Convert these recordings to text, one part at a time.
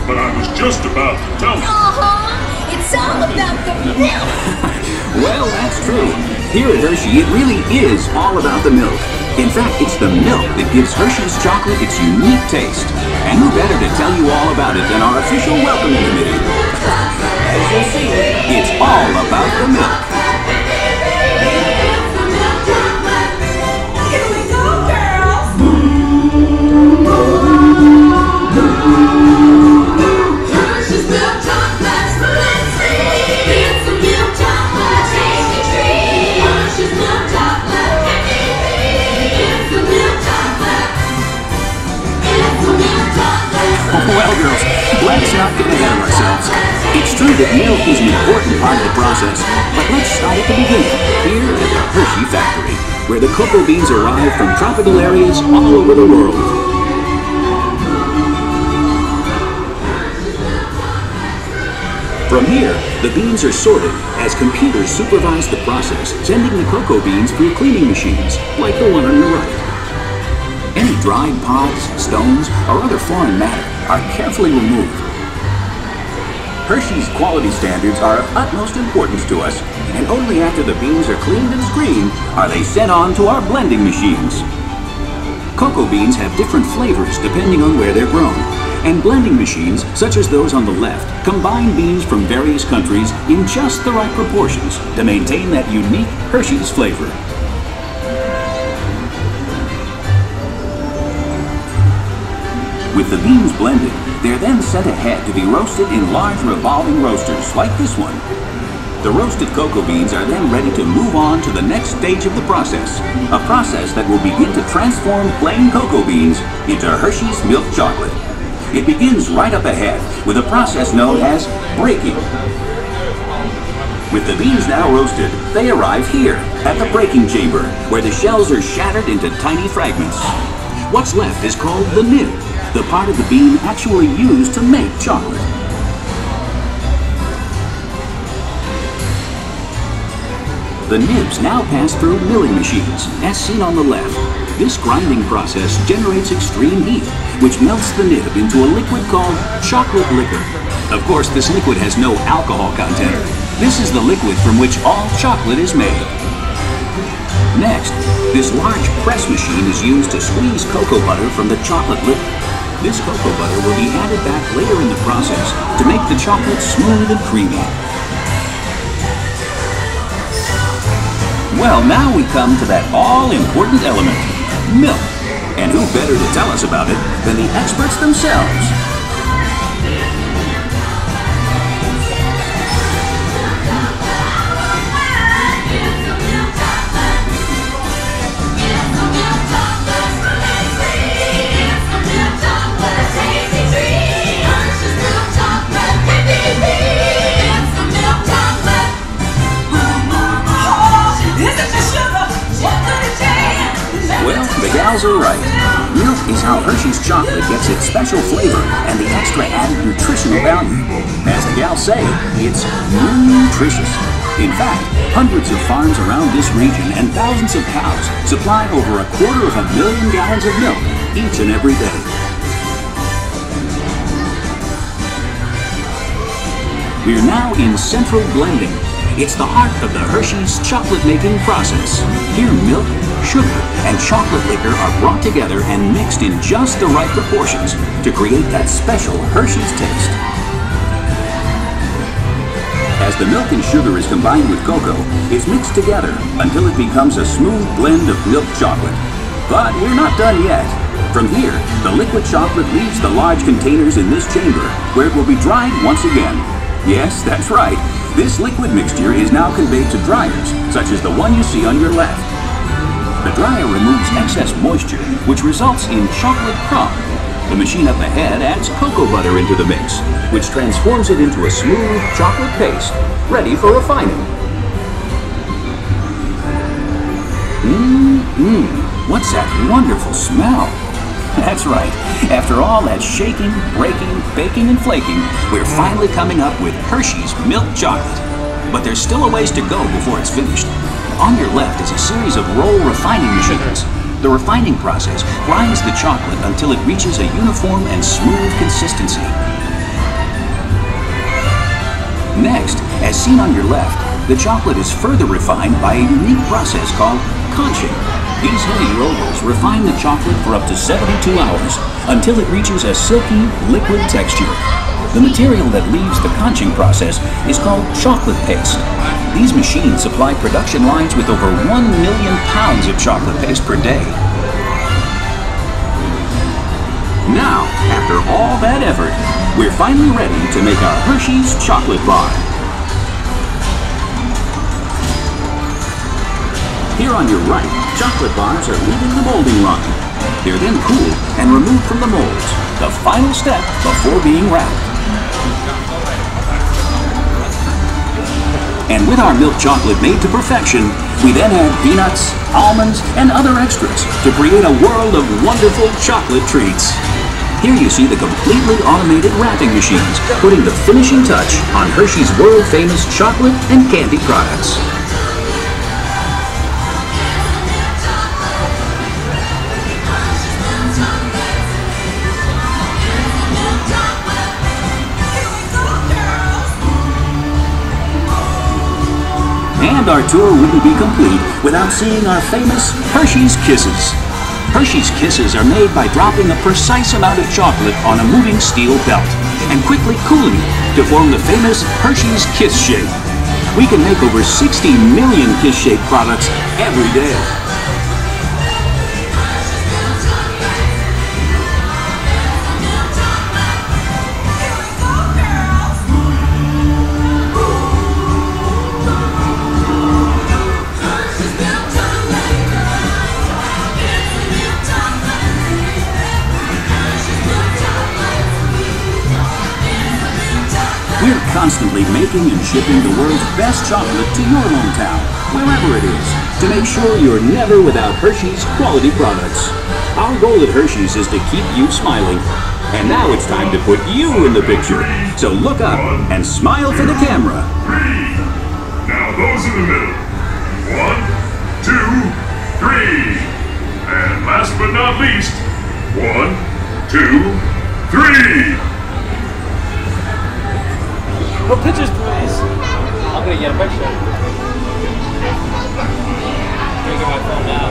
But I was just about to tell you. It's all about the milk! Well, that's true. Here at Hershey, it really is all about the milk. In fact, it's the milk that gives Hershey's chocolate its unique taste. And who better to tell you all about it than our official welcoming committee? As you'll see, it's all about the milk. Here we go, girls! Hershey's milk chocolate, it's the milk chocolate tasty treat. Hershey's milk chocolate, it's the milk chocolate. It's the milk chocolate. Well, girls, let's not get ahead of ourselves. It's true that milk is an important part of the process, but let's start at the beginning, here at the Hershey factory, where the cocoa beans arrive from tropical areas all over the world. From here, the beans are sorted as computers supervise the process, sending the cocoa beans through cleaning machines, like the one on your right. Any dried pods, stones, or other foreign matter are carefully removed. Hershey's quality standards are of utmost importance to us, and only after the beans are cleaned and screened are they sent on to our blending machines. Cocoa beans have different flavors depending on where they're grown, and blending machines, such as those on the left, combine beans from various countries in just the right proportions to maintain that unique Hershey's flavor. With the beans blended, they're then sent ahead to be roasted in large revolving roasters like this one. The roasted cocoa beans are then ready to move on to the next stage of the process, a process that will begin to transform plain cocoa beans into Hershey's milk chocolate. It begins right up ahead with a process known as breaking. With the beans now roasted, they arrive here at the breaking chamber, where the shells are shattered into tiny fragments. What's left is called the nib, the part of the bean actually used to make chocolate. The nibs now pass through milling machines, as seen on the left. This grinding process generates extreme heat, which melts the nib into a liquid called chocolate liquor. Of course, this liquid has no alcohol content. This is the liquid from which all chocolate is made. Next, this large press machine is used to squeeze cocoa butter from the chocolate liquor. This cocoa butter will be added back later in the process to make the chocolate smooth and creamy. Well, now we come to that all-important element, milk. And who better to tell us about it than the experts themselves? Well, the gals are right. Milk is how Hershey's chocolate gets its special flavor and the extra added nutritional value. As the gals say, it's nutritious. In fact, hundreds of farms around this region and thousands of cows supply over 250,000 gallons of milk each and every day. We're now in central blending. It's the heart of the Hershey's chocolate-making process. Here, milk, sugar, and chocolate liquor are brought together and mixed in just the right proportions to create that special Hershey's taste. As the milk and sugar is combined with cocoa, it's mixed together until it becomes a smooth blend of milk chocolate. But we're not done yet. From here, the liquid chocolate leaves the large containers in this chamber, where it will be dried once again. Yes, that's right. This liquid mixture is now conveyed to dryers, such as the one you see on your left. The dryer removes excess moisture, which results in chocolate crumb. The machine up ahead adds cocoa butter into the mix, which transforms it into a smooth chocolate paste, ready for refining. What's that wonderful smell? That's right. After all that shaking, breaking, baking, and flaking, we're finally coming up with Hershey's milk chocolate. But there's still a ways to go before it's finished. On your left is a series of roll refining machines. The refining process grinds the chocolate until it reaches a uniform and smooth consistency. seen on your left, the chocolate is further refined by a unique process called conching. These heavy rollers refine the chocolate for up to 72 hours until it reaches a silky, liquid texture. The material that leaves the conching process is called chocolate paste. These machines supply production lines with over 1 million pounds of chocolate paste per day. Now, after all that effort, we're finally ready to make our Hershey's chocolate bar. Here on your right, chocolate bars are leaving the molding line. They're then cooled and removed from the molds, the final step before being wrapped. And with our milk chocolate made to perfection, we then add peanuts, almonds, and other extras to create a world of wonderful chocolate treats. Here you see the completely automated wrapping machines, putting the finishing touch on Hershey's world-famous chocolate and candy products. And our tour wouldn't be complete without seeing our famous Hershey's Kisses. Hershey's Kisses are made by dropping a precise amount of chocolate on a moving steel belt and quickly cooling it to form the famous Hershey's Kiss Shake. We can make over 60 million Kiss Shake products every day. We're constantly making and shipping the world's best chocolate to your hometown, wherever it is, to make sure you're never without Hershey's quality products. Our goal at Hershey's is to keep you smiling. And now it's time to put you in the picture. So look up and smile for the camera. 3. Now those in the middle. 1, 2, 3. And last but not least, 1, 2, 3. No pictures, please. I'm gonna get a picture. I'm gonna get my phone now.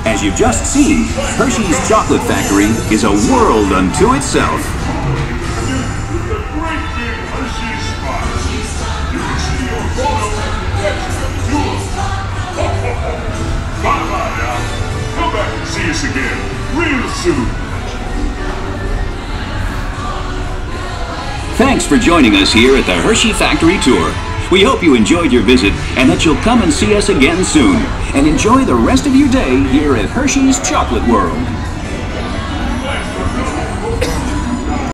As you've just seen, Hershey's Chocolate Factory is a world unto itself. The great big Hershey's spot. You can see your photo next to the tour. Bye-bye now. Come back and see us again real soon. Thanks for joining us here at the Hershey Factory Tour. We hope you enjoyed your visit and that you'll come and see us again soon. And enjoy the rest of your day here at Hershey's Chocolate World.